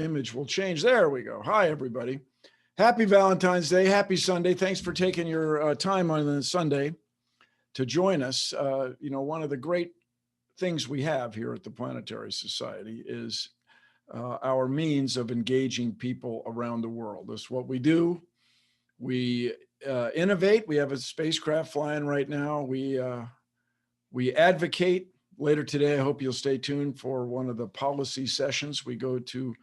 Image will change. There we go. Hi, everybody. Happy Valentine's Day. Happy Sunday. Thanks for taking your time on the Sunday to join us. One of the great things we have here at the Planetary Society is our means of engaging people around the world. That's what we do. We innovate. We have a spacecraft flying right now. We advocate. Later today, I hope you'll stay tuned for one of the policy sessions. We go to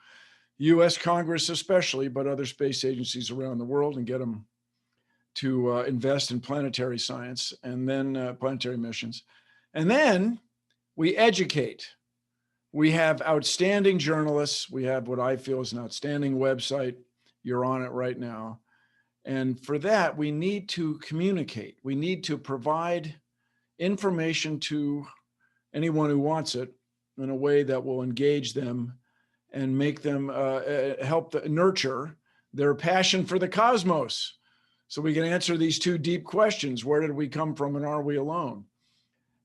U.S. Congress especially, but other space agencies around the world and get them to invest in planetary science and then planetary missions. And then we educate. We have outstanding journalists. We have what I feel is an outstanding website. You're on it right now. And for that, we need to communicate. We need to provide information to anyone who wants it in a way that will engage them and make them help nurture their passion for the cosmos. So we can answer these two deep questions. Where did we come from and are we alone?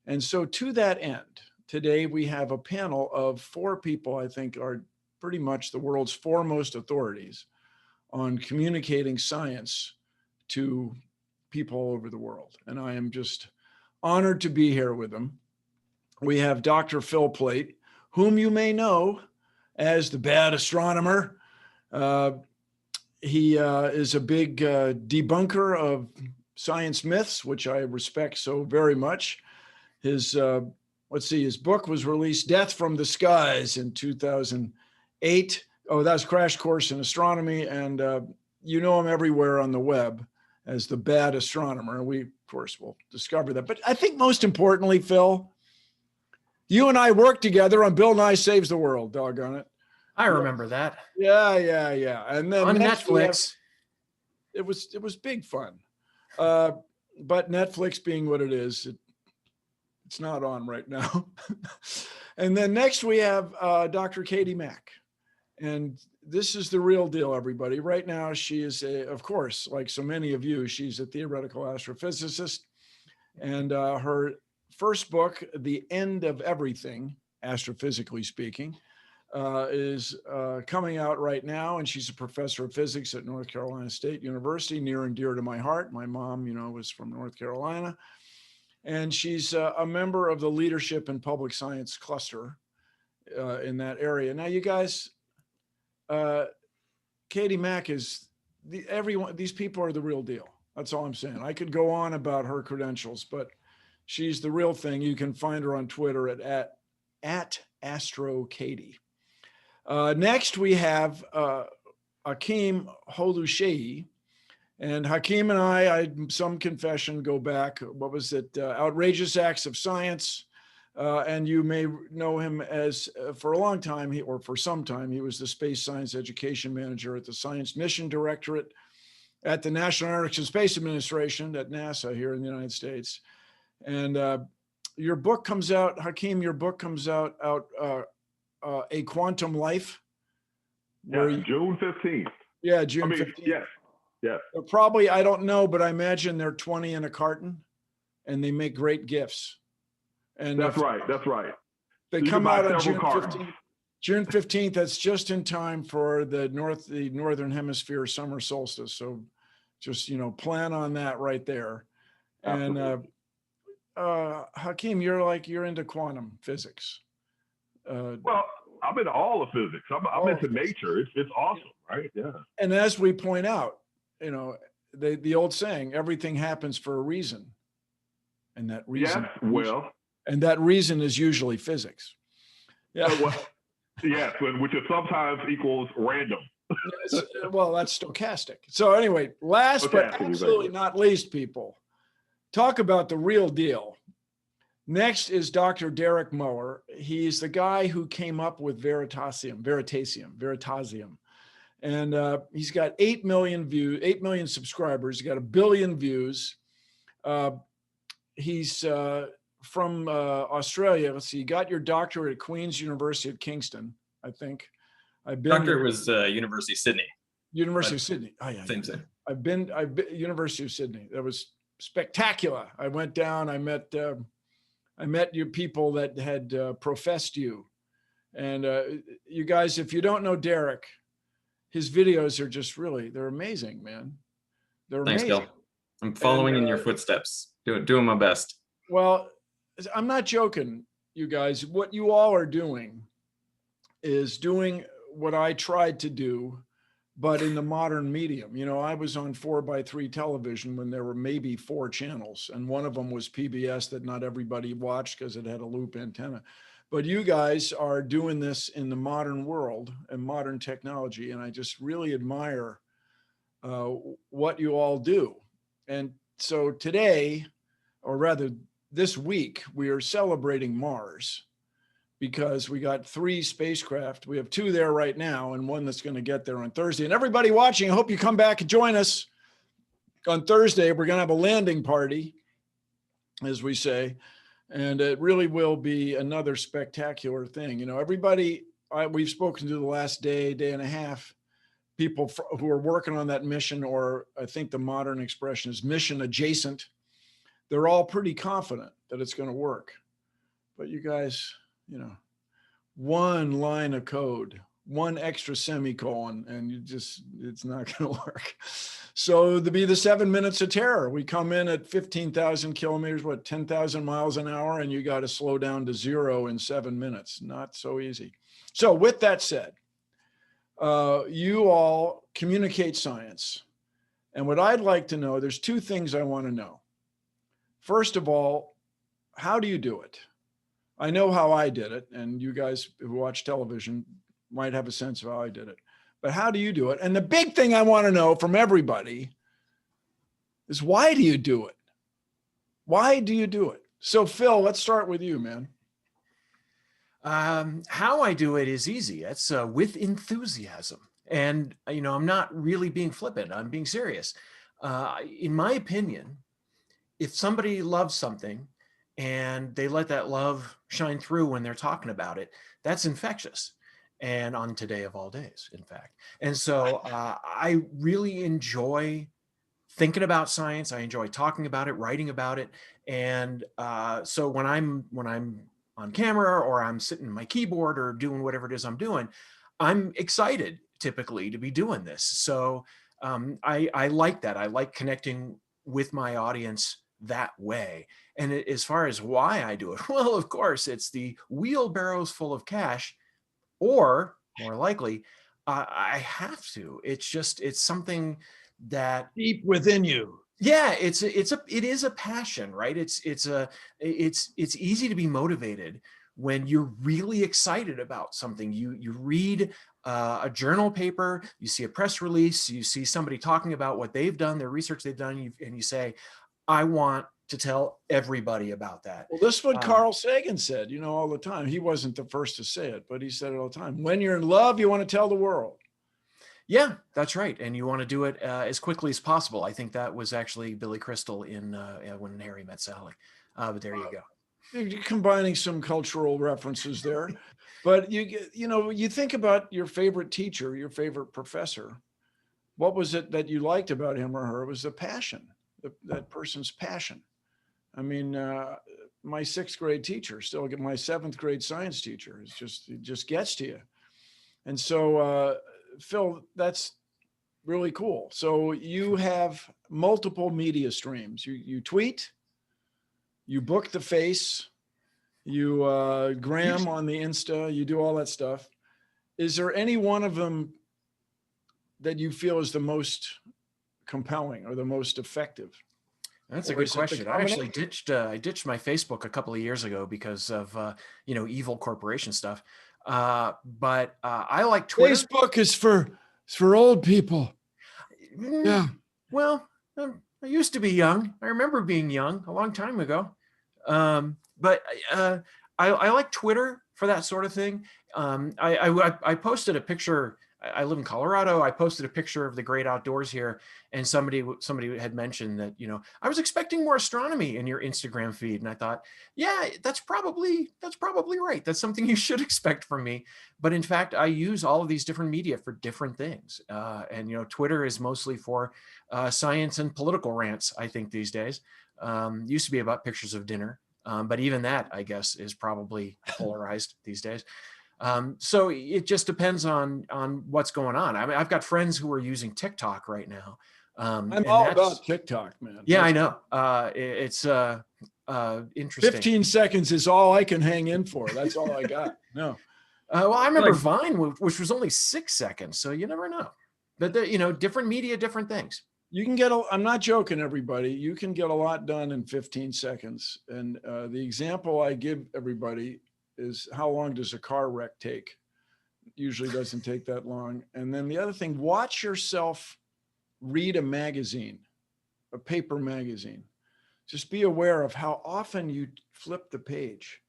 And so to that end, today we have a panel of 4 people I think are pretty much the world's foremost authorities on communicating science to people all over the world. And I am just honored to be here with them. We have Dr. Phil Plait, whom you may know as the bad astronomer. He is a big debunker of science myths, which I respect so very much. His book was released, Death from the Skies, in 2008. Oh, that's Crash Course in Astronomy. And you know him everywhere on the web as the bad astronomer. And we, of course, will discover that. But I think most importantly, Phil, you and I worked together on Bill Nye Saves the World, doggone it. I remember that. Yeah. And then on Netflix. It was big fun. But Netflix being what it is, it's not on right now. And then next we have Dr. Katie Mack. And this is the real deal, everybody. Right now, she is, of course, like so many of you, she's a theoretical astrophysicist. And her first book, The End of Everything, astrophysically speaking, is coming out right now. And she's a professor of physics at North Carolina State University, near and dear to my heart. My mom, was from North Carolina. And she's a member of the Leadership in Public Science cluster in that area. Now, you guys, Katie Mack is, these people are the real deal. That's all I'm saying. I could go on about her credentials, but she's the real thing. You can find her on Twitter at AstroKatie. Next, we have Akim Holushi. And Akim and I, some confession, go back, what was it? Outrageous Acts of Science. And you may know him as, for a long time, or for some time, he was the Space Science Education Manager at the Science Mission Directorate at the National Aeronautics and Space Administration at NASA here in the United States. And your book comes out, Akim, A Quantum Life. Yeah, June 15th. Yeah, June 15th. Yes. Yeah. Probably, I don't know, but I imagine they're 20 in a carton and they make great gifts. And that's right. They come out on June 15th. June 15th, that's just in time for the Northern Hemisphere summer solstice. So just, plan on that right there. Absolutely. And Akim, you're into quantum physics. Well, I'm into all of physics. I'm into nature. It's awesome, right? Yeah. And as we point out, the old saying, everything happens for a reason. And that reason. Yes, and that reason is usually physics. Yeah. Yes, which is sometimes equals random. Well, that's stochastic. So anyway, last but absolutely not least, people, talk about the real deal. Next is Dr. Derek Muller. He's the guy who came up with Veritasium. And he's got 8 million views, 8 million subscribers. He's got 1 billion views. He's from Australia. Let's see, you got your doctorate at Queen's University of Kingston, I think. Doctorate was University of Sydney. University of Sydney. Oh, yeah. Same thing. I've been University of Sydney. That was spectacular. I went down, I met you people that had professed you And you guys, if you don't know Derek, his videos are just really, they're amazing, man. They're Thanks, amazing. Gil. I'm following in your footsteps, doing my best. Well, I'm not joking, you guys. What you all are doing is doing what I tried to do, but in the modern medium. You know, I was on 4x3 television when there were maybe 4 channels, and one of them was PBS that not everybody watched because it had a loop antenna. But you guys are doing this in the modern world and modern technology, and I just really admire what you all do. And so today, or rather this week, we are celebrating Mars because we got 3 spacecraft. We have 2 there right now and 1 that's going to get there on Thursday. And everybody watching, I hope you come back and join us on Thursday. We're going to have a landing party, as we say, and it really will be another spectacular thing. You know, everybody we've spoken to the last day and a half, people who are working on that mission, or I think the modern expression is mission adjacent, they're all pretty confident that it's going to work. But you guys, you know, 1 line of code, 1 extra semicolon, and it's not going to work. So to be the 7 minutes of terror, we come in at 15,000 kilometers, 10,000 miles an hour, and you got to slow down to 0 in 7 minutes. Not so easy. So with that said, you all communicate science. And what I'd like to know, there's 2 things I want to know. First of all, how do you do it? I know how I did it, and you guys who watch television might have a sense of how I did it. But how do you do it? And the big thing I want to know from everybody is, why do you do it? Why do you do it? So Phil, let's start with you, man. How I do it is easy. It's with enthusiasm. And, you know, I'm not really being flippant. I'm being serious. In my opinion, if somebody loves something and they let that love shine through when they're talking about it, that's infectious. And on today of all days, in fact. And so I really enjoy thinking about science. I enjoy talking about it, writing about it. And so when I'm on camera, or I'm sitting at my keyboard or doing whatever it is I'm doing, I'm excited typically to be doing this. So I like that. I like connecting with my audience that way. And as far as why I do it, well, of course, it's the wheelbarrows full of cash, or more likely, I have to. It's something that deep within you. Yeah, it is a passion, right? It's easy to be motivated when you're really excited about something. You read a journal paper, you see a press release, you see somebody talking about what they've done, their research they've done, and you say, I want to tell everybody about that. Well, this is what Carl Sagan said, you know, all the time. He wasn't the first to say it, but he said it all the time. When you're in love, you want to tell the world. Yeah, that's right. And you want to do it as quickly as possible. I think that was actually Billy Crystal in When Harry Met Sally. But there you go. You're combining some cultural references there. But you know, you think about your favorite teacher, your favorite professor. What was it that you liked about him or her? It was the passion, that person's passion. I mean, my 6th grade teacher, still get my 7th grade science teacher. It just gets to you. And so, Phil, that's really cool. So you have multiple media streams. You tweet, you book the face, you gram on the Insta, you do all that stuff. Is there any one of them that you feel is the most compelling or the most effective? That's a good question. I actually ditched my Facebook a couple of years ago because of you know, evil corporation stuff. But I like Twitter. Facebook is for old people. Yeah. Well, I used to be young. I remember being young a long time ago. But I like Twitter for that sort of thing. I posted a picture. I live in Colorado. I posted a picture of the great outdoors here, and somebody had mentioned that, you know, I was expecting more astronomy in your Instagram feed, and I thought, yeah, that's probably right. That's something you should expect from me. But in fact, I use all of these different media for different things, and you know, Twitter is mostly for science and political rants, I think, these days. Used to be about pictures of dinner, but even that, I guess, is probably polarized these days. So it just depends on what's going on. I mean, I've got friends who are using TikTok right now. I'm all about TikTok, man. Yeah, I know. It's interesting. 15 seconds is all I can hang in for. That's all I got. No. Well, I remember Vine, which was only 6 seconds. So you never know. But different media, different things. You can I'm not joking, everybody. You can get a lot done in 15 seconds. And the example I give everybody is, how long does a car wreck take? Usually doesn't take that long. And then the other thing, watch yourself read a magazine, a paper magazine. Just be aware of how often you flip the page.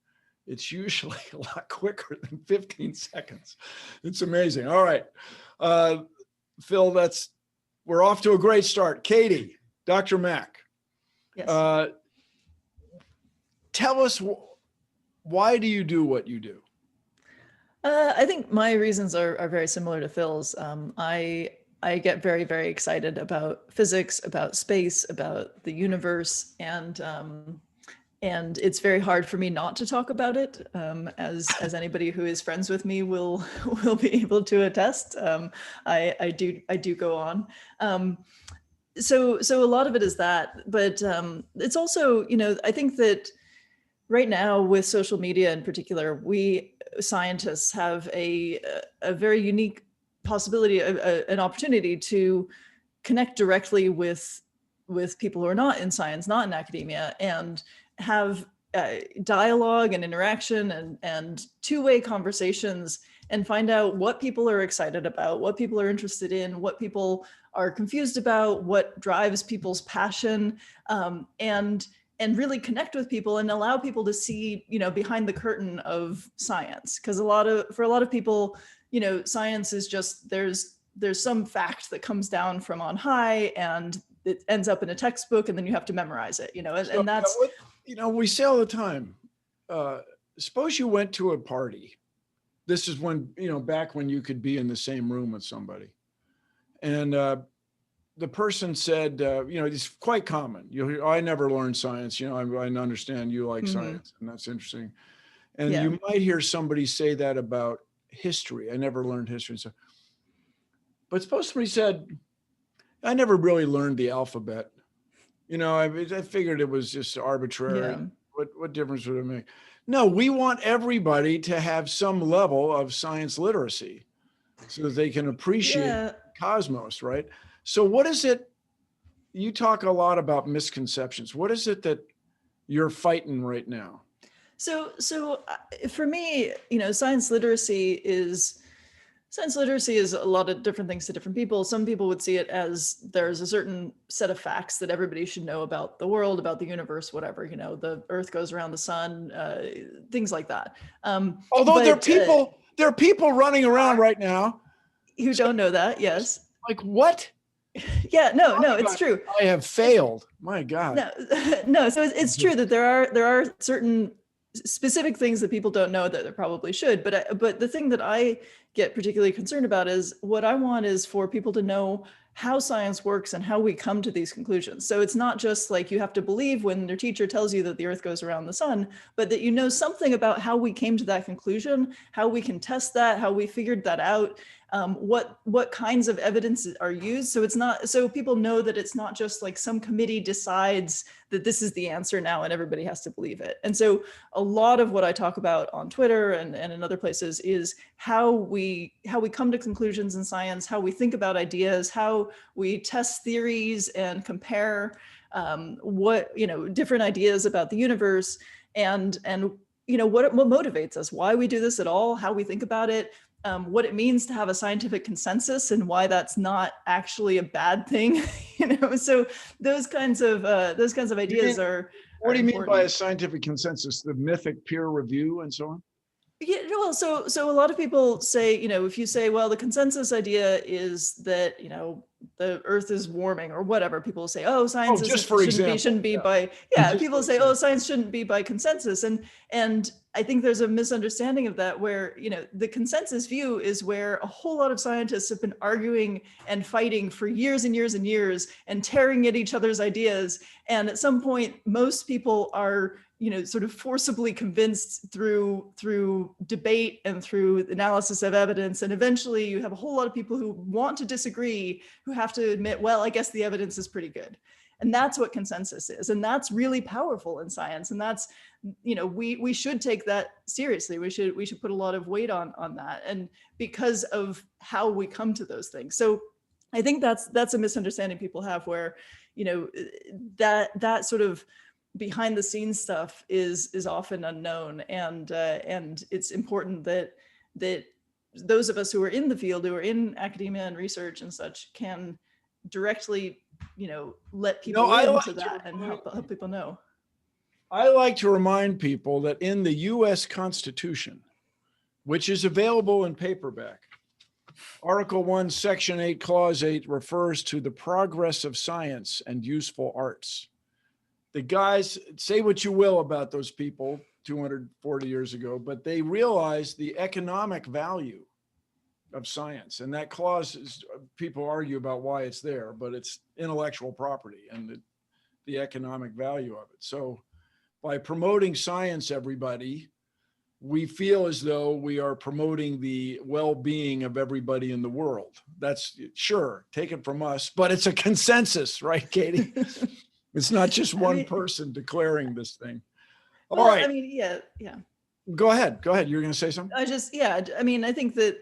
It's usually a lot quicker than 15 seconds. It's amazing. All right. Phil, we're off to a great start. Katie, Dr. Mack. Yes. Tell us, why do you do what you do? I think my reasons are very similar to Phil's. I get very, very excited about physics, about space, about the universe, and it's very hard for me not to talk about it. As anybody who is friends with me will be able to attest. I do go on. So a lot of it is that, but it's also, I think that right now with social media in particular, we scientists have a very unique possibility, an opportunity to connect directly with people who are not in science, not in academia, and have dialogue and interaction and two-way conversations, and find out what people are excited about, what people are interested in, what people are confused about, what drives people's passion, and really connect with people and allow people to see, behind the curtain of science. Because for a lot of people, science is just, there's some fact that comes down from on high and it ends up in a textbook, and then you have to memorize it, and that's, we say all the time, suppose you went to a party. This is when, back when you could be in the same room with somebody. And the person said, it's quite common. You'll hear, I never learned science. I understand you like science, and that's interesting. And you might hear somebody say that about history. I never learned history. So, but suppose somebody said, I never really learned the alphabet. I figured it was just arbitrary. Yeah. What difference would it make? No, we want everybody to have some level of science literacy so that they can appreciate cosmos, right? So what is it, you talk a lot about misconceptions. What is it that you're fighting right now? So for me, science literacy is a lot of different things to different people. Some people would see it as there's a certain set of facts that everybody should know about the world, about the universe, whatever, the earth goes around the sun, things like that. Although there are people running around right now who don't know that. Yes. Like what? Yeah, no, it's true. I have failed. My God. No. So it's true that there are certain specific things that people don't know that they probably should. But the thing that I get particularly concerned about is what I want is for people to know how science works and how we come to these conclusions. So it's not just like you have to believe when your teacher tells you that the earth goes around the sun, but that you know something about how we came to that conclusion, how we can test that, how we figured that out, what kinds of evidence are used. So it's not, so people know that it's not just like some committee decides that this is the answer now and everybody has to believe it. And so a lot of what I talk about on Twitter and in other places is how we come to conclusions in science, how we think about ideas, how we test theories and compare different ideas about the universe, and what motivates us, why we do this at all, how we think about it, what it means to have a scientific consensus and why that's not actually a bad thing. So those kinds of ideas are. What do you mean by a scientific consensus? The mythic peer review and so on? Yeah, well, so a lot of people say, if you say, well, the consensus idea is that, the earth is warming or whatever, people say, oh, science just for example, shouldn't be by, people say, oh, science shouldn't be by consensus. And I think there's a misunderstanding of that where, you know, the consensus view is where a whole lot of scientists have been arguing and fighting for years and years and years and tearing at each other's ideas. And at some point, most people are, you know, sort of forcibly convinced through debate and through analysis of evidence. And eventually you have a whole lot of people who want to disagree, who have to admit, well, I guess the evidence is pretty good. And that's what consensus is. And that's really powerful in science. And that's, you know, we should take that seriously. We should put a lot of weight on that. And because of how we come to those things. So I think that's a misunderstanding people have where, you know, that sort of behind the scenes stuff is often unknown. And it's important that those of us who are in the field, who are in academia and research and such, can directly, you know, let people into that and help people know. I like to remind people that in the US Constitution, which is available in paperback, Article 1, Section 8, Clause 8 refers to the progress of science and useful arts. The guys, say what you will about those people 240 years ago, but they realized the economic value of science. And that clause is, people argue about why it's there, but it's intellectual property and the economic value of it. So by promoting science, everybody, we feel as though we are promoting the well-being of everybody in the world. That's, sure, take it from us, but it's a consensus, right, Katie? It's not just one person declaring this thing. All right. I mean, yeah. Go ahead. You're going to say something? I mean, I think that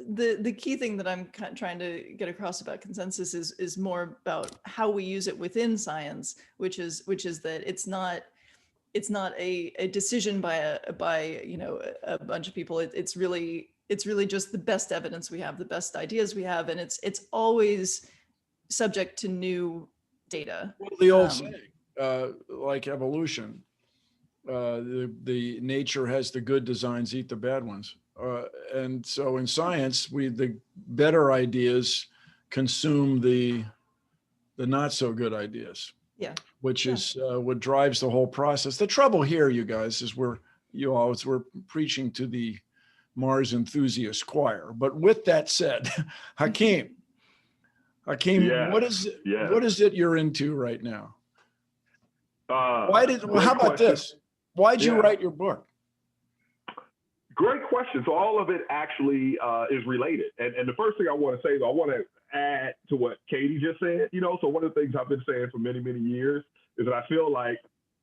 the key thing that I'm trying to get across about consensus is more about how we use it within science, which is that it's not a decision by you know, a bunch of people. It's really just the best evidence we have, the best ideas we have, and it's always subject to new data. Well, the old saying, like evolution, the nature has the good designs, eat the bad ones. And so in science, the better ideas consume the not so good ideas. Yeah. Which is what drives the whole process. The trouble here, you guys, is we're preaching to the Mars enthusiast choir. But with that said, Akim, what is it you're into right now? How about this? Why'd you write your book? Great question. So all of it actually is related. And the first thing I want to say is I want to add to what Katie just said. You know, so one of the things I've been saying for many, many years is that I feel like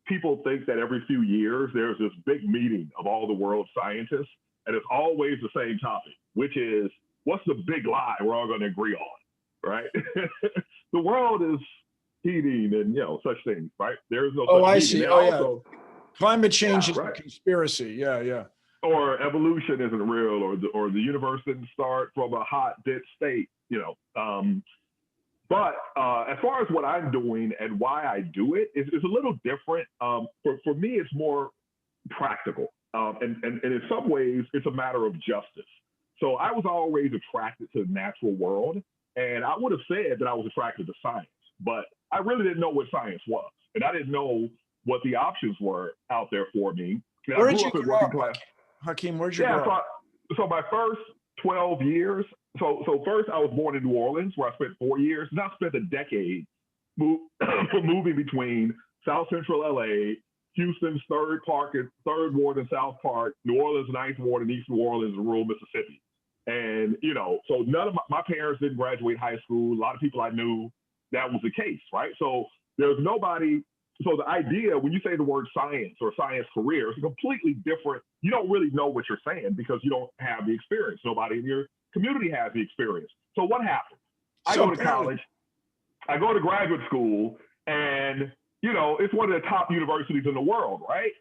people think that every few years there's this big meeting of all the world's scientists, and it's always the same topic, which is what's the big lie we're all going to agree on, right? The world is heating and, you know, such things, right? There's no. Oh, I see. Oh, yeah. Climate change is a conspiracy. Yeah. Or evolution isn't real, or the universe didn't start from a hot, dense state, you know. But as far as what I'm doing and why I do it, is a little different. For me, it's more practical. And in some ways, it's a matter of justice. So I was always attracted to the natural world. And I would have said that I was attracted to science, but I really didn't know what science was. And I didn't know what the options were out there for me. Where did you grow up, Akim? Where'd you grow up? So my first 12 years, so first I was born in New Orleans, where I spent 4 years. And I spent a decade moving between South Central LA, Houston's 3rd Ward and South Park, New Orleans 9th Ward and East New Orleans, and rural Mississippi. And, you know, so none of my parents didn't graduate high school. A lot of people I knew, that was the case, right? So there's nobody. So the idea, when you say the word science or science career, it's completely different. You don't really know what you're saying because you don't have the experience. Nobody in your community has the experience. So what happens? I go to college, I go to graduate school, and, you know, it's one of the top universities in the world, right?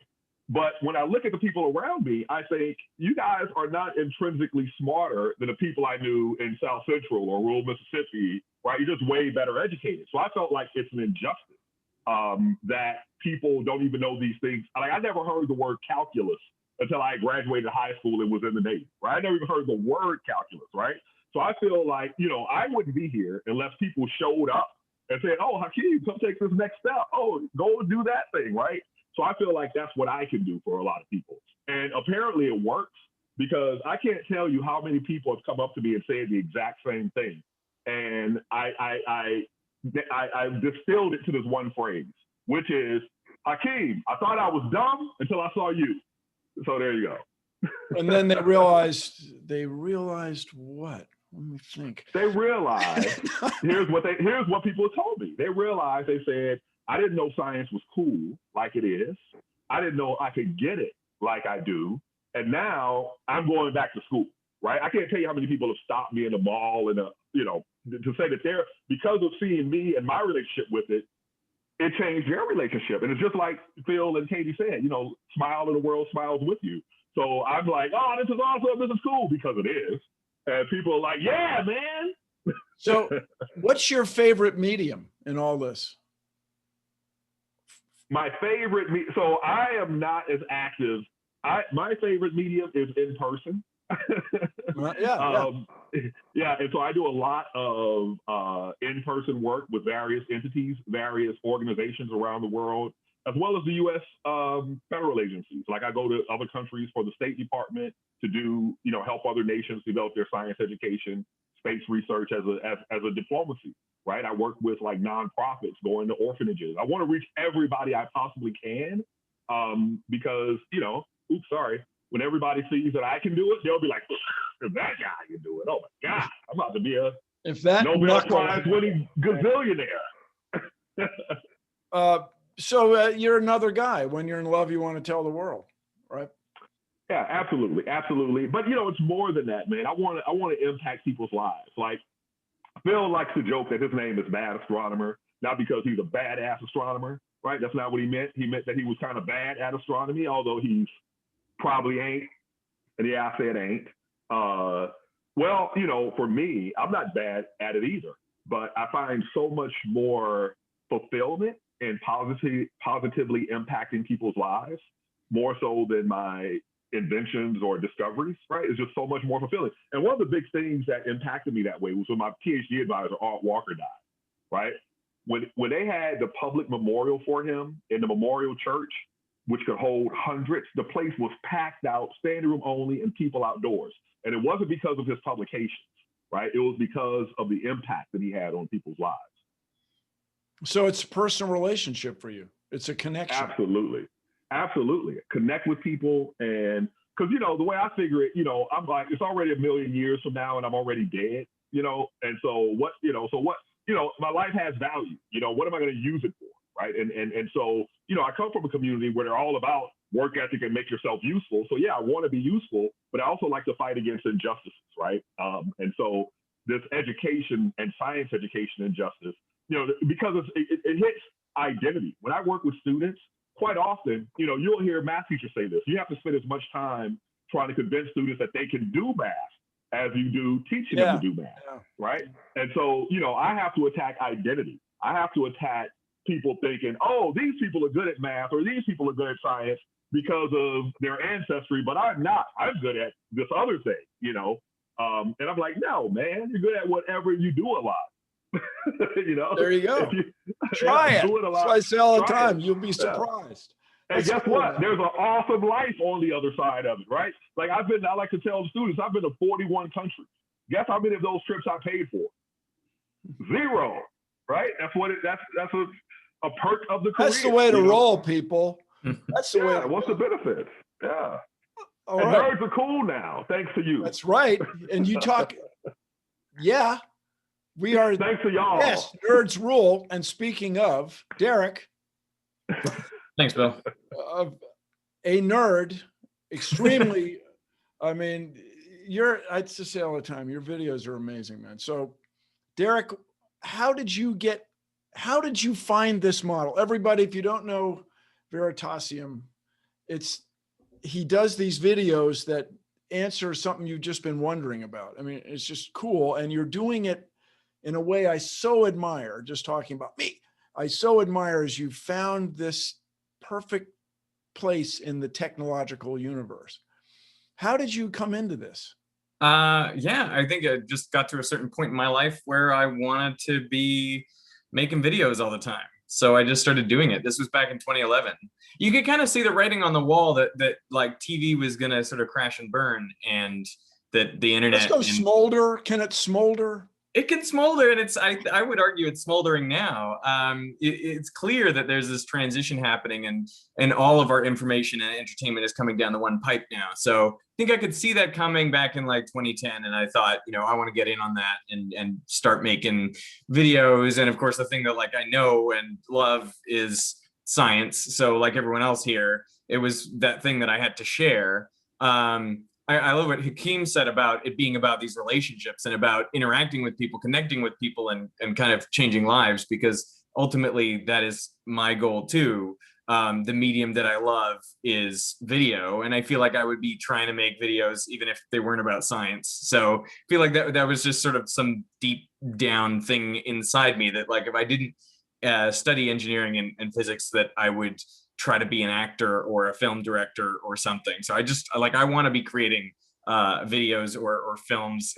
But when I look at the people around me, I think you guys are not intrinsically smarter than the people I knew in South Central or rural Mississippi, right? You're just way better educated. So I felt like it's an injustice. That people don't even know these things. Like, I never heard the word calculus until I graduated high school and was in the Navy, right? I never even heard the word calculus, right? So I feel like, you know, I wouldn't be here unless people showed up and said, oh, Akim, come take this next step. Oh, go do that thing, right? So I feel like that's what I can do for a lot of people. And apparently it works, because I can't tell you how many people have come up to me and said the exact same thing. And I distilled it to this one phrase, which is, Akim, I thought I was dumb until I saw you. So there you go. And then they realized what? Let me think. They realized, here's what people told me. They realized, they said, I didn't know science was cool like it is. I didn't know I could get it like I do. And now I'm going back to school, right? I can't tell you how many people have stopped me in the mall and, to say that they're, because of seeing me and my relationship with it, it changed their relationship. And it's just like Phil and Katie said, smile and the world smiles with you. So I'm like, oh, this is awesome. This is cool, because it is. And people are like, yeah, man. So what's your favorite medium in all this? My favorite, so I am not as active. My favorite medium is in person. Yeah. And so I do a lot of in-person work with various entities, various organizations around the world, as well as the U.S. Federal agencies. Like, I go to other countries for the State Department to do, help other nations develop their science education, space research as a diplomacy, right? I work with like nonprofits, going to orphanages. I want to reach everybody I possibly can, because, when everybody sees that I can do it, they'll be like, if that guy can do it, oh my God, I'm about to be a Nobel Prize winning gazillionaire. So you're another guy. When you're in love, you want to tell the world, right? Yeah, absolutely, absolutely. But it's more than that, man. I want to impact people's lives. Like, Phil likes to joke that his name is Bad Astronomer, not because he's a badass astronomer, right? That's not what he meant. He meant that he was kind of bad at astronomy, although he's probably ain't. And yeah, I said ain't. Well, for me, I'm not bad at it either, but I find so much more fulfillment in positively impacting people's lives, more so than my inventions or discoveries, right? It's just so much more fulfilling. And one of the big things that impacted me that way was when my PhD advisor, Art Walker, died, right? When they had the public memorial for him in the memorial church, which could hold hundreds, the place was packed out, standing room only, and people outdoors. And it wasn't because of his publications, right? It was because of the impact that he had on people's lives. So it's a personal relationship for you. It's a connection. Absolutely. Connect with people. And because, the way I figure it, I'm like, it's already 1 million years from now and I'm already dead, and so my life has value. What am I going to use it for? Right. And so, I come from a community where they're all about work ethic and make yourself useful. So yeah, I want to be useful, but I also like to fight against injustices. Right. And so this education and science education injustice, because it hits identity. When I work with students, quite often, you'll hear math teachers say this: you have to spend as much time trying to convince students that they can do math as you do teaching them to do math. Yeah. Right. And so, I have to attack identity. I have to attack people thinking, oh, these people are good at math or these people are good at science because of their ancestry, but I'm not. I'm good at this other thing, and I'm like, no, man, you're good at whatever you do a lot. There you go. Try it. That's what I say all the time. You'll be surprised. And guess what? There's an awesome life on the other side of it, right? Like I like to tell the students, I've been to 41 countries. Guess how many of those trips I paid for? 0, right? That's a perk of the career. That's the way to roll, people. That's the way. What's the benefits? Yeah. All and right. Nerds are cool now, thanks to you. That's right. And you talk. Yeah, we are. Thanks to y'all. Yes, nerds rule. And speaking of, Derek. Thanks, Bill. A nerd, extremely. I mean, I just say all the time, your videos are amazing, man. So, Derek, how did you find this model? Everybody, if you don't know Veritasium, he does these videos that answer something you've just been wondering about. I mean, it's just cool. And you're doing it in a way I so admire, just talking about me. I so admire as you found this perfect place in the technological universe. How did you come into this? Yeah, I think I just got to a certain point in my life where I wanted to be making videos all the time. So I just started doing it. This was back in 2011. You could kind of see the writing on the wall that like TV was going to sort of crash and burn, and that the internet. Let's go smolder. Can it smolder? It can smolder, and I would argue it's smoldering now. It's clear that there's this transition happening, and all of our information and entertainment is coming down the one pipe now. So I think I could see that coming back in like 2010, and I thought, I want to get in on that and start making videos. And of course, the thing that like I know and love is science. So like everyone else here, it was that thing that I had to share. I love what Akim said about it being about these relationships and about interacting with people, connecting with people, and kind of changing lives, because ultimately that is my goal too. The medium that I love is video, and I feel like I would be trying to make videos even if they weren't about science. So I feel like that was just sort of some deep down thing inside me that like if I didn't study engineering and physics, that I would try to be an actor or a film director or something. So I want to be creating videos or films.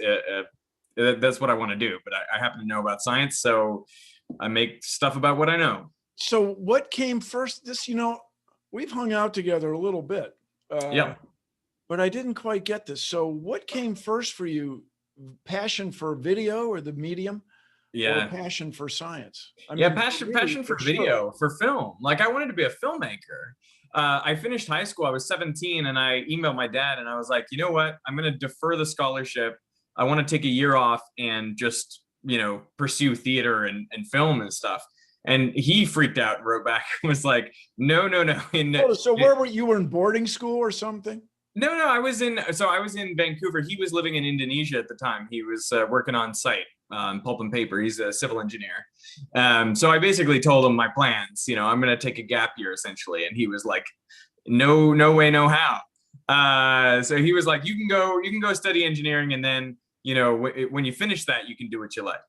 That's what I want to do, but I happen to know about science, so I make stuff about what I know. So what came first? We've hung out together a little bit. Yeah. But I didn't quite get this. So what came first for you? Passion for video or the medium? Yeah. Or passion for science? Passion for video, for film. Like I wanted to be a filmmaker. I finished high school. I was 17, and I emailed my dad, and I was like, you know what? I'm going to defer the scholarship. I want to take a year off and just, pursue theater and film and stuff. And he freaked out and wrote back and was like, no. So where were you? Were in boarding school or something? No, I was in Vancouver. He was living in Indonesia at the time. He was working on site, pulp and paper. He's a civil engineer. So I basically told him my plans. I'm going to take a gap year essentially. And he was like, no way, no how. So he was like, you can go study engineering. And then, when you finish that, you can do what you like.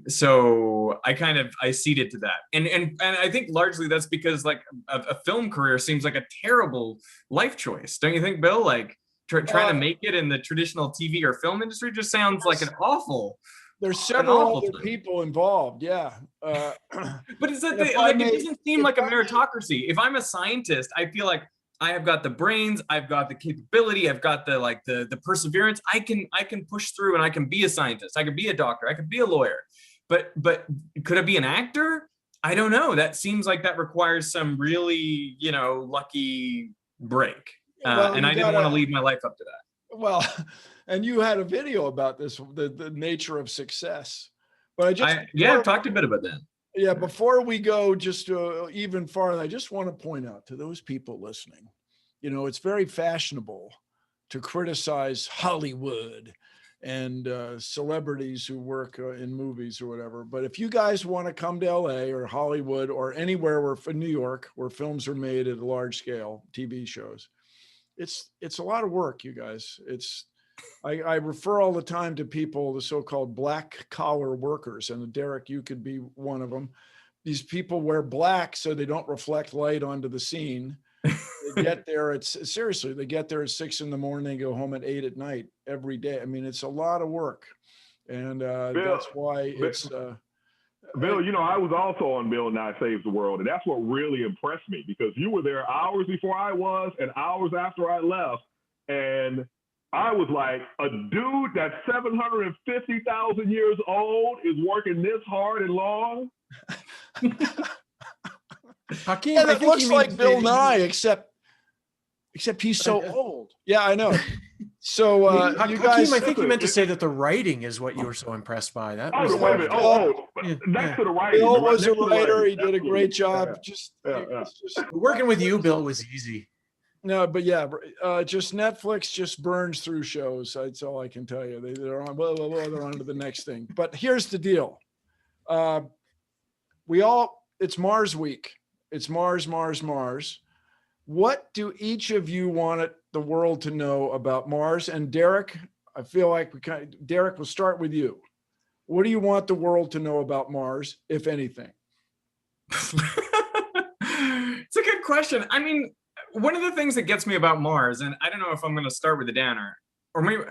So I ceded to that. And I think largely that's because like a film career seems like a terrible life choice. Don't you think, Bill? Like trying to make it in the traditional TV or film industry just sounds like an awful. There's several other people involved. Yeah. But it's that it doesn't seem like a meritocracy. If I'm a scientist, I feel like I have got the brains, I've got the capability, I've got the perseverance. I can push through, and I can be a scientist. I could be a doctor. I could be a lawyer. But could I be an actor? I don't know. That seems like that requires some really, lucky break. And I didn't want to leave my life up to that. Well, and you had a video about this, the nature of success. But I've talked a bit about that. Yeah, before we go just even farther, I just want to point out to those people listening, it's very fashionable to criticize Hollywood and celebrities who work in movies or whatever. But if you guys want to come to LA or Hollywood or anywhere in New York where films are made at a large scale, TV shows, it's a lot of work, you guys. I refer all the time to people, the so-called black collar workers, and Derek, you could be one of them. These people wear black so they don't reflect light onto the scene. They get there, they get there at 6 a.m, they go home at 8 p.m. every day. I mean, it's a lot of work. And that's why it's... Bill, I was also on Bill Nye Saves the World, and that's what really impressed me, because you were there hours before I was and hours after I left. And I was like, a dude that's 750,000 years old is working this hard and long. Hakeem, it looks like Bill Nye, except he's so old. Yeah, I know. So you guys, Hakeem, I think you meant to say that the writing is what you were so impressed by. That was wait a minute. Next to the writing. Bill was a writer. He did a great job. Working with you, Bill, was easy. No, but yeah, just Netflix just burns through shows. That's all I can tell you. They're on, they're on to the next thing. But here's the deal. It's Mars week. It's Mars. What do each of you want the world to know about Mars? And Derek, I feel like Derek, we'll start with you. What do you want the world to know about Mars, if anything? It's a good question. I mean, one of the things that gets me about Mars, and I don't know if I'm going to start with a downer, or maybe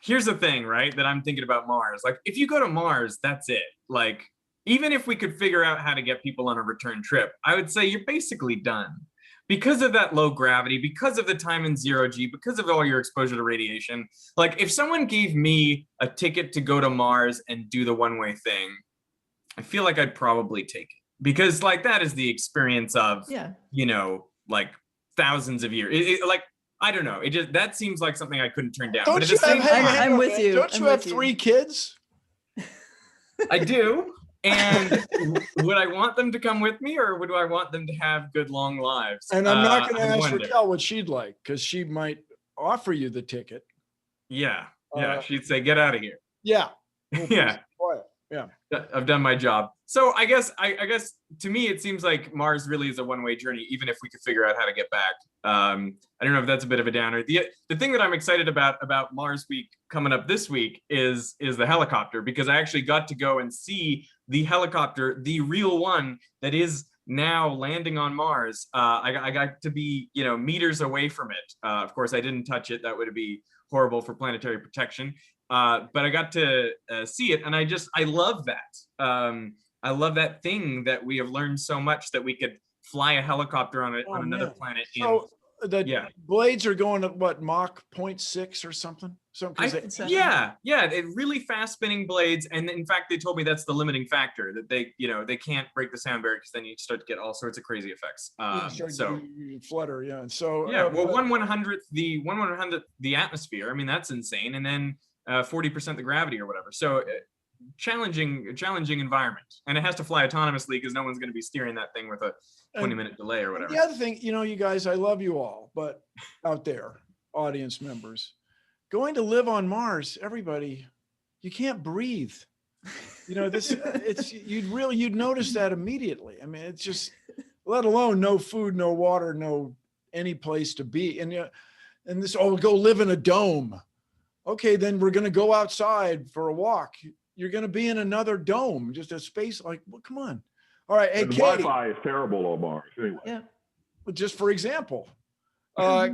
here's the thing, right? That I'm thinking about Mars. Like, if you go to Mars, that's it. Like, even if we could figure out how to get people on a return trip, I would say you're basically done. Because of that low gravity, because of the time in zero G, because of all your exposure to radiation. Like if someone gave me a ticket to go to Mars and do the one-way thing, I feel like I'd probably take it. Because like that is the experience of, you know, like thousands of years. Like, I don't know. It just, that seems like something I couldn't turn down. Don't but at you the same have, time, I'm with you. Don't I'm you have with you. 3 kids? I do. And would I want them to come with me, or would I want them to have good long lives? And I'm not going to I ask wonder. Raquel what she'd like, because she might offer you the ticket. Yeah. She'd say, get out of here. Yeah. Yeah. Quiet. Yeah. I've done my job. So I guess to me, it seems like Mars really is a one-way journey, even if we could figure out how to get back. I don't know if that's a bit of a downer. The thing that I'm excited about Mars Week coming up this week is the helicopter, because I actually got to go and see the helicopter, the real one that is now landing on Mars. I got to be, you know, meters away from it. Of course, I didn't touch it. That would be horrible for planetary protection. But I got to see it, and I love that. I love that thing that we have learned so much, that we could fly a helicopter on another planet. So the blades are going at what, Mach 0.6 or something? Yeah, really fast spinning blades, and in fact, they told me that's the limiting factor, that they can't break the sound barrier, because then you start to get all sorts of crazy effects. You flutter, yeah. And so well, 1/100th the atmosphere. I mean, that's insane, and then 40% the gravity or whatever. So challenging environment, and it has to fly autonomously, because no one's going to be steering that thing with a 20-minute delay or whatever. The other thing, you know, you guys, I love you all, but out there, audience members, going to live on Mars, everybody, you can't breathe. You know, you'd notice that immediately. I mean, it's just, let alone no food, no water, no any place to be. And go live in a dome. Okay, then we're going to go outside for a walk. You're going to be in another dome, just a space, like, well, come on. All right. Hey, and Katie, Wi-Fi is terrible on Mars. Anyway. Yeah. Just for example,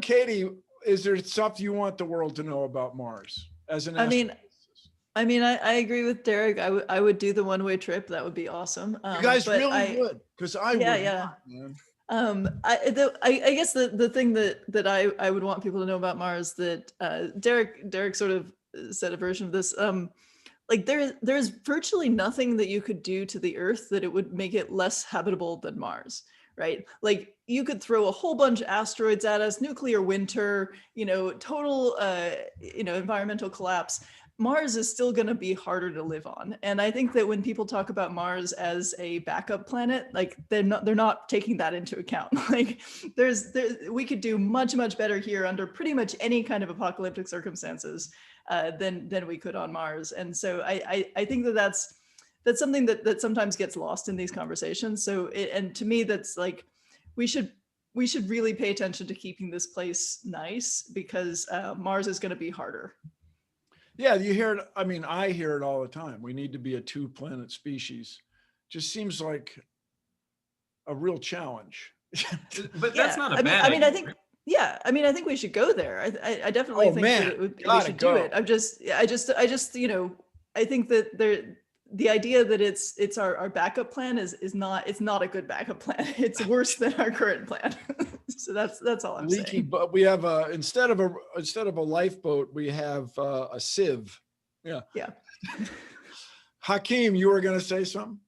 Katie, is there stuff you want the world to know about Mars as an astrophysicist? I agree with Derek. I would do the one-way trip. That would be awesome. You guys really would, because I would. Yeah. Not, I guess the thing that I would want people to know about Mars, that Derek sort of said a version of this. Like there's virtually nothing that you could do to the Earth that it would make it less habitable than Mars, right? Like you could throw a whole bunch of asteroids at us, nuclear winter, total, environmental collapse. Mars is still going to be harder to live on. And I think that when people talk about Mars as a backup planet, like they're not taking that into account. Like we could do much, much better here under pretty much any kind of apocalyptic circumstances than we could on Mars. And so I think that's something that sometimes gets lost in these conversations. So and to me, that's like, we should really pay attention to keeping this place nice, because Mars is going to be harder. Yeah, you hear it. I mean, I hear it all the time. We need to be a 2-planet species. Just seems like a real challenge. But that's not a bad idea. I think we should go there. I definitely think that we should do it. I think that the idea that it's our backup plan is not a good backup plan. It's worse than our current plan. So that's all I'm saying. But we have instead of a lifeboat, we have a sieve. Yeah. Hakeem, you were going to say something?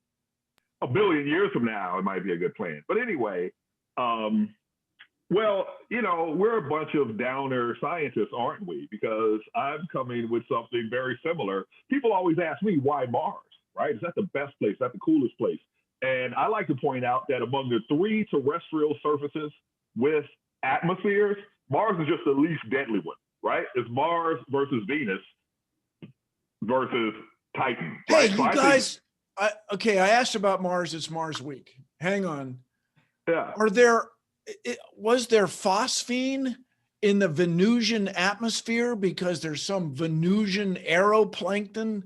A billion years from now, it might be a good plan. But anyway, well, we're a bunch of downer scientists, aren't we? Because I'm coming with something very similar. People always ask me, why Mars, right? Is that the best place? Is that the coolest place? And I like to point out that among the 3 terrestrial surfaces with atmospheres, Mars is just the least deadly one, right? It's Mars versus Venus versus Titan. Hey, right? You guys, I asked about Mars. It's Mars Week. Hang on. Yeah. Was there phosphine in the Venusian atmosphere because there's some Venusian aeroplankton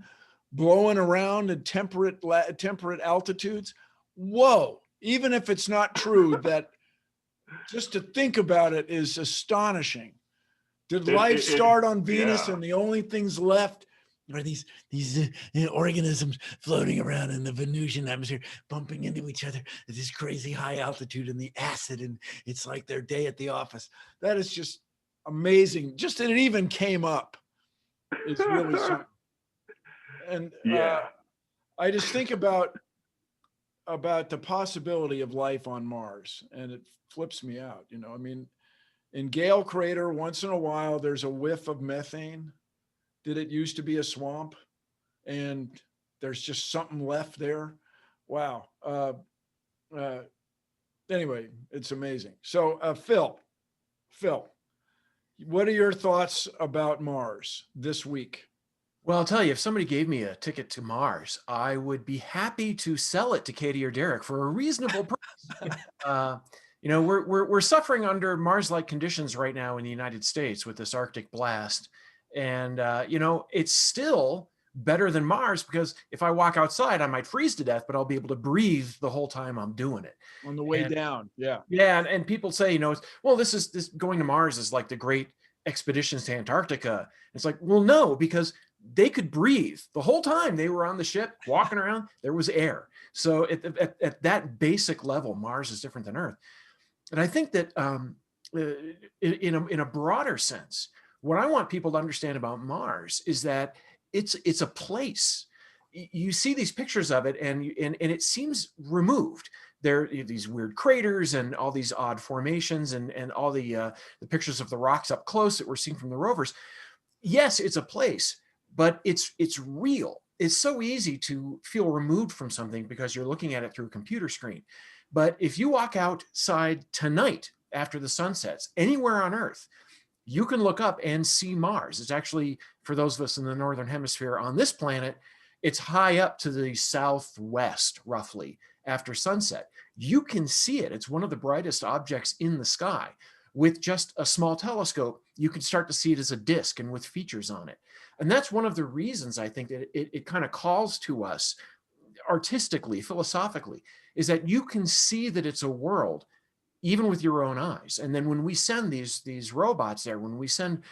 blowing around at temperate altitudes? Whoa. Even if it's not true, that just to think about it is astonishing. Did life start on Venus and the only things left are these organisms floating around in the Venusian atmosphere, bumping into each other at this crazy high altitude in the acid, and it's like their day at the office. That is just amazing. Just that it even came up is really something. And Yeah. I just think about the possibility of life on Mars, and it flips me out. You know, I mean, in Gale Crater, once in a while, there's a whiff of methane. Did it used to be a swamp? And there's just something left there. Wow. Anyway, it's amazing. So, Phil, what are your thoughts about Mars this week? Well, I'll tell you, if somebody gave me a ticket to Mars, I would be happy to sell it to Katie or Derek for a reasonable price. You know, we're suffering under Mars-like conditions right now in the United States with this Arctic blast, and you know, it's still better than Mars because if I walk outside, I might freeze to death, but I'll be able to breathe the whole time I'm doing it. On the way And- down, yeah. Yeah, and people say, you know, well, this going to Mars is like the great expeditions to Antarctica. It's like, well, no, because they could breathe the whole time they were on the ship walking around. There was air. So at that basic level, Mars is different than Earth. And I think that in a broader sense, what I want people to understand about Mars is that it's a place. You see these pictures of it, and it seems removed. There are these weird craters and all these odd formations, and all the pictures of the rocks up close that we're seeing from the rovers. Yes, it's a place, but it's real. It's so easy to feel removed from something because you're looking at it through a computer screen. But if you walk outside tonight after the sun sets, anywhere on Earth, you can look up and see Mars. It's actually, for those of us in the Northern Hemisphere on this planet, it's high up to the southwest, roughly, after sunset. You can see it. It's one of the brightest objects in the sky. With just a small telescope, you can start to see it as a disk and with features on it. And that's one of the reasons I think that it kind of calls to us artistically, philosophically, is that you can see that it's a world even with your own eyes. And then when we send these robots there, when we send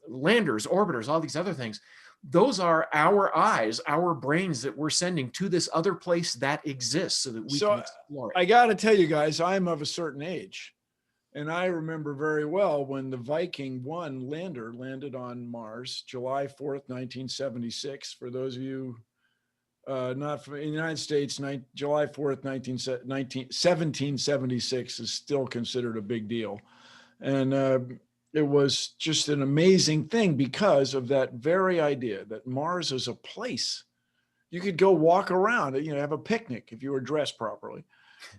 landers, orbiters, all these other things, those are our eyes, our brains that we're sending to this other place that exists so that we can explore it. I got to tell you guys, I'm of a certain age. And I remember very well when the Viking 1 lander landed on Mars, July 4th, 1976. For those of you not from the United States, July 4th, 1776 is still considered a big deal. And it was just an amazing thing because of that very idea that Mars is a place. You could go walk around, you know, have a picnic if you were dressed properly.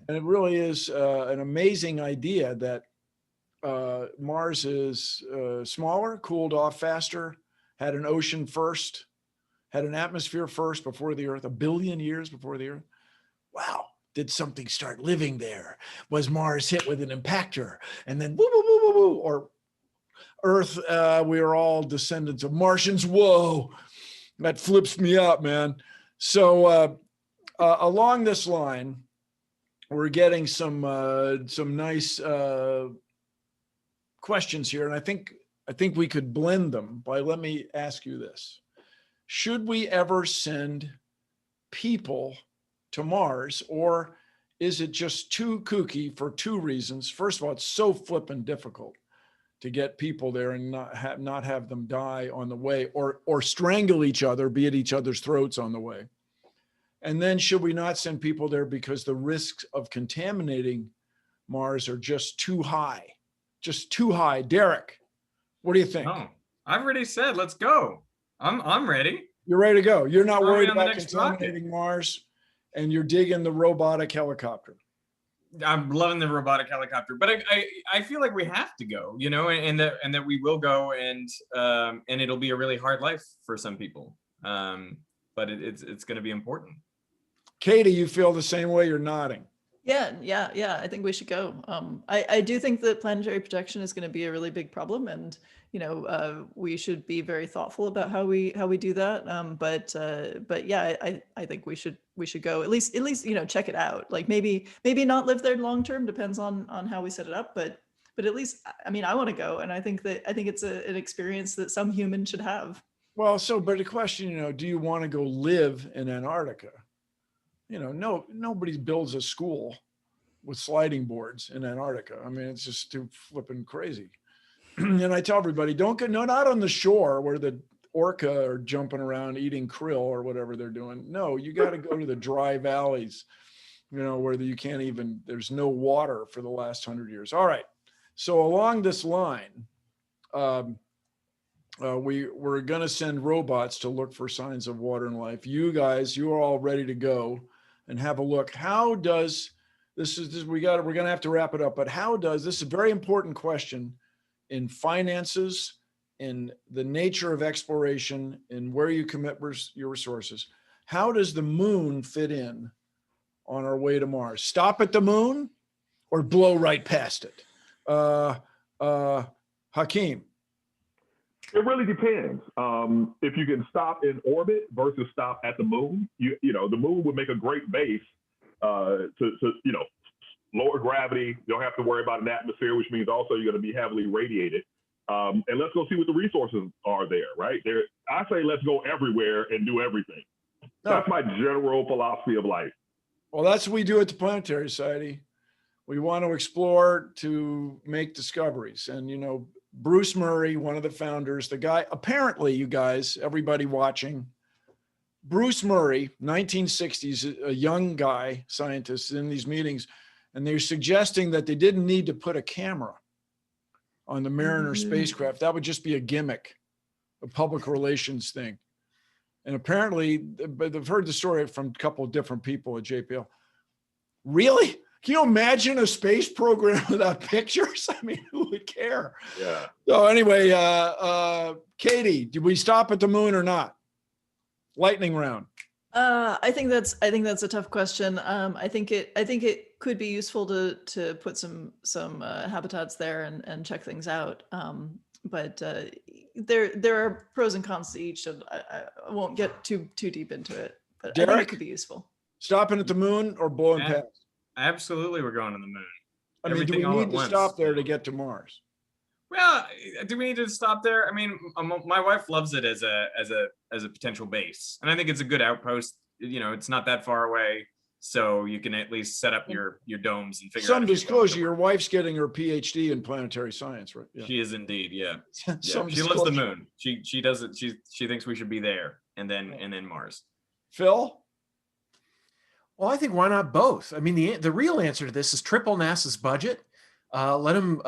And it really is an amazing idea that Mars is smaller, cooled off faster, had an ocean first, had an atmosphere first before the Earth, 1 billion years before the Earth. Wow. Did something start living there? Was Mars hit with an impactor? And then woo, woo, woo, woo, woo, or Earth, we are all descendants of Martians. Whoa, that flips me up, man. So along this line, we're getting some nice questions here, and I think we could blend them by, let me ask you this. Should we ever send people to Mars, or is it just too kooky for two reasons? First of all, it's so flippin' difficult to get people there and not have them die on the way, or strangle each other, be at each other's throats on the way. And then should we not send people there because the risks of contaminating Mars are just too high? Just too high. Derek, what do you think? No, I've already said, let's go. I'm ready. You're ready to go. You're not Throw me worried on the about next contaminating Mars, and you're digging the robotic helicopter. I'm loving the robotic helicopter, but I feel like we have to go, you know, and that we will go, and it'll be a really hard life for some people, but it's going to be important. Katie, you feel the same way? You're nodding. Yeah. I think we should go. I do think that planetary protection is going to be a really big problem, and we should be very thoughtful about how we do that. But yeah, I think we should go at least check it out. Like maybe not live there long term, depends on how we set it up. But at least, I mean, I want to go, and I think it's an experience that some human should have. Well, so, but the question, do you want to go live in Antarctica? No, nobody builds a school with sliding boards in Antarctica. I mean, it's just too flipping crazy. And I tell everybody, don't go, no, not on the shore where the orca are jumping around eating krill or whatever they're doing. No, you got to go to the dry valleys, where you can't even, there's no water for the last 100 years. All right. So along this line, we're going to send robots to look for signs of water and life. You guys, you are all ready to go and have a look. How does we're going to have to wrap it up, but this is a very important question in finances, in the nature of exploration, in where you commit your resources. How does the moon fit in on our way to Mars? Stop at the moon or blow right past it? Hakeem. It really depends. If you can stop in orbit versus stop at the moon, the moon would make a great base to lower gravity. You don't have to worry about an atmosphere, which means also you're going to be heavily radiated. And let's go see what the resources are there, right? I say let's go everywhere and do everything. That's my general philosophy of life. Well, that's what we do at the Planetary Society. We want to explore to make discoveries. And, Bruce Murray, one of the founders, the guy, apparently, you guys, everybody watching, Bruce Murray, 1960s, a young guy, scientist in these meetings, and they're suggesting that they didn't need to put a camera on the Mariner spacecraft. That would just be a gimmick, a public relations thing. And apparently, but I've heard the story from a couple of different people at JPL. Really? Can you imagine a space program without pictures? I mean, who would care? Yeah. So anyway, Katie, did we stop at the moon or not? Lightning round. I think that's a tough question. I think it could be useful to put some habitats there and check things out. But there are pros and cons to each, and I won't get too deep into it. But I think Derek? it could be useful. Stopping at the moon or blowing Yeah. past? Absolutely, we're going to the moon. I mean, do Everything we all need at to once. stop there to get to Mars? Well, do we need to stop there? I mean, my wife loves it as a potential base, and I think it's a good outpost. It's not that far away, so you can at least set up your domes and figure out. Some disclosure: your wife's getting her PhD in planetary science, right? Yeah. She is indeed, yeah. Some She loves the disclosure. moon. She does it. She thinks we should be there, and then Mars. Phil? Well, I think why not both? I mean, the real answer to this is triple NASA's budget. Let them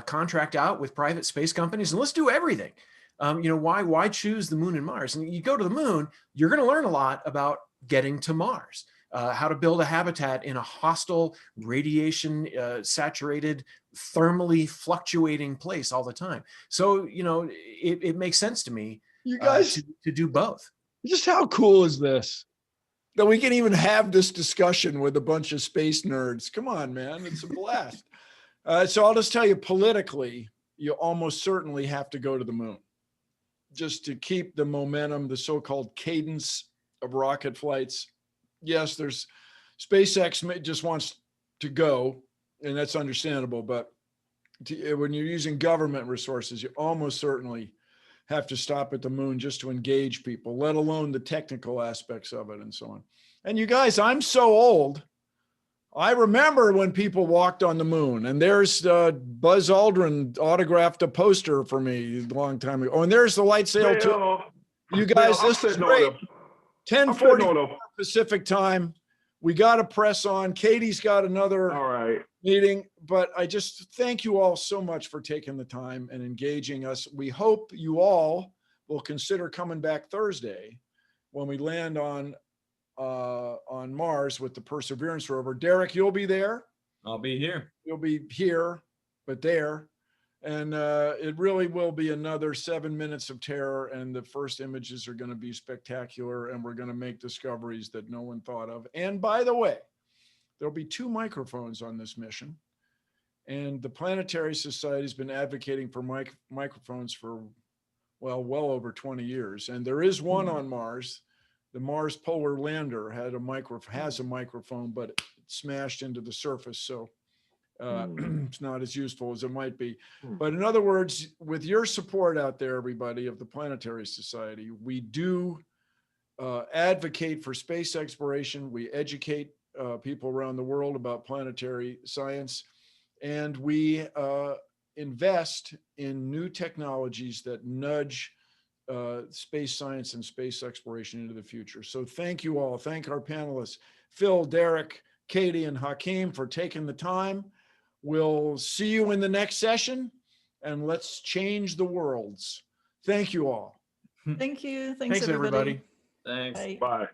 contract out with private space companies, and let's do everything. Why choose the moon and Mars? And you go to the moon, you're going to learn a lot about getting to Mars, how to build a habitat in a hostile, radiation saturated, thermally fluctuating place all the time. So, it makes sense to me You guys, to do both. just how cool is this? That we can even have this discussion with a bunch of space nerds. Come on, man. It's a blast. So I'll just tell you, politically, you almost certainly have to go to the moon just to keep the momentum, the so-called cadence of rocket flights. Yes, there's SpaceX just wants to go, and that's understandable. But when you're using government resources, you almost certainly have to stop at the moon just to engage people, let alone the technical aspects of it and so on. And you guys, I'm so old. I remember when people walked on the moon, and there's Buzz Aldrin autographed a poster for me a long time ago. Oh, and there's the light sail too. You guys, this is great. 10:40 Pacific time. We got to press on. Katie's got another meeting, but I just thank you all so much for taking the time and engaging us. We hope you all will consider coming back Thursday when we land on Mars with the Perseverance rover. Derek, you'll be there. I'll be here. You'll be here, but there. And it really will be another 7 minutes of terror. And the first images are going to be spectacular. And we're going to make discoveries that no one thought of. And by the way, there'll be 2 microphones on this mission. And the Planetary Society has been advocating for microphones for, well over 20 years. And there is one on Mars. The Mars Polar Lander has a microphone, but it smashed into the surface. So It's not as useful as it might be. Hmm. But in other words, with your support out there, everybody of the Planetary Society, we do advocate for space exploration. We educate people around the world about planetary science, and we invest in new technologies that nudge space science and space exploration into the future. So thank you all. Thank our panelists, Phil, Derek, Katie, and Akim, for taking the time. We'll see you in the next session, and let's change the worlds. Thank you all. Thank you. Thanks, everybody. Thanks. Bye. Bye.